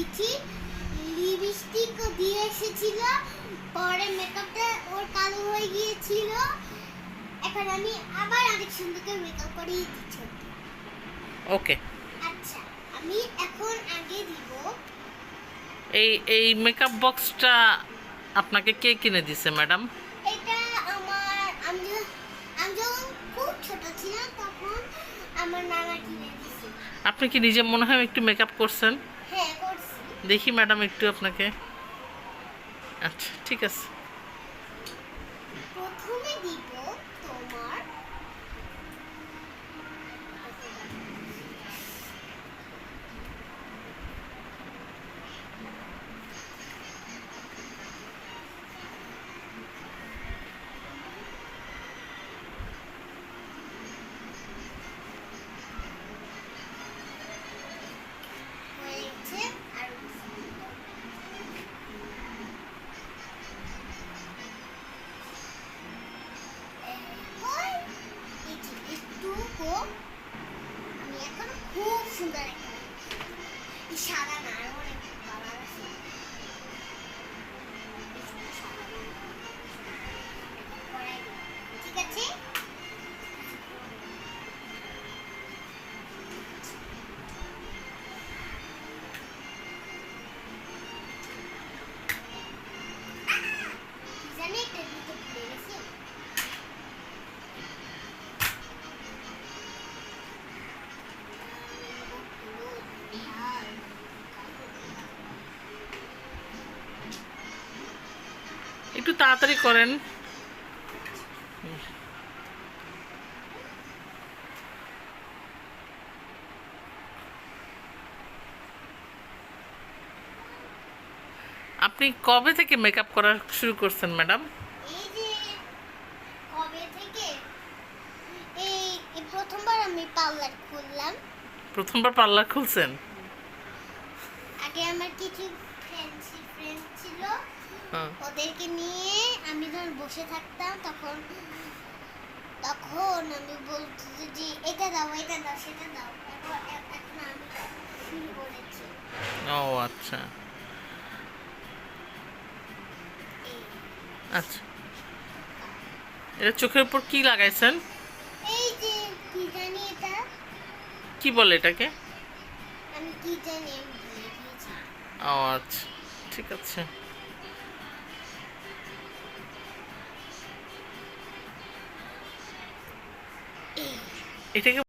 দিয়েছি, লিপস্টিক দিয়ে এসেছিল, পরে মেকআপটা ওর কালো হয়ে গিয়েছিল। এখন আমি আবার অনেক সুন্দর করে মেকআপ করিয়ে দিচ্ছি। ওকে। আচ্ছা, আমি এখন আগে দিব। এই এই মেকআপ বক্সটা আপনাকে কে কিনে দিছে ম্যাডাম? এটা আমার, আমি যখন খুব ছোট ছিলাম তখন আমার নানা কিনে দিয়েছে। আপনি কি নিজে মনে হয় একটু মেকআপ করছেন? হ্যাঁ, করছি। দেখি ম্যাডাম একটু আপনাকে। আচ্ছা, ঠিক আছে। প্রথমে দিব তোমার হয়েছে আর একটু আমি এখন খুব সুন্দর একটা সাদা না, আর অনেক কালার আছে। ঠিক আছে, জানি একটা দিতে ভুলে গেছি। একটু তাড়াতাড়ি করেন। আপনি কবে থেকে মেকআপ করা শুরু করছেন ম্যাডাম? এই যে কবে থেকে, এই এই প্রথমবার আমি পার্লার খুললাম। প্রথমবার পার্লার খুলছেন? আগে আমার কিছু ফ্রেন্ড ছিল, হ্যাঁ। ওদেরকে নিয়ে আমি যখন বসে থাকতাম তখন তখন আমি বলছি যে এটা দাও, এটা দাও, সেটা দাও। এখন আমি শুরু করেছি। ও আচ্ছা এই আচ্ছা। এটা চোখের উপর কি লাগাইছেন? এই যে কি জানি এটা, কি বলে এটাকে? আমি কি জানি, আমি ভুলে গিয়েছি। ও আচ্ছা, ঠিক আছে। এই এটাকে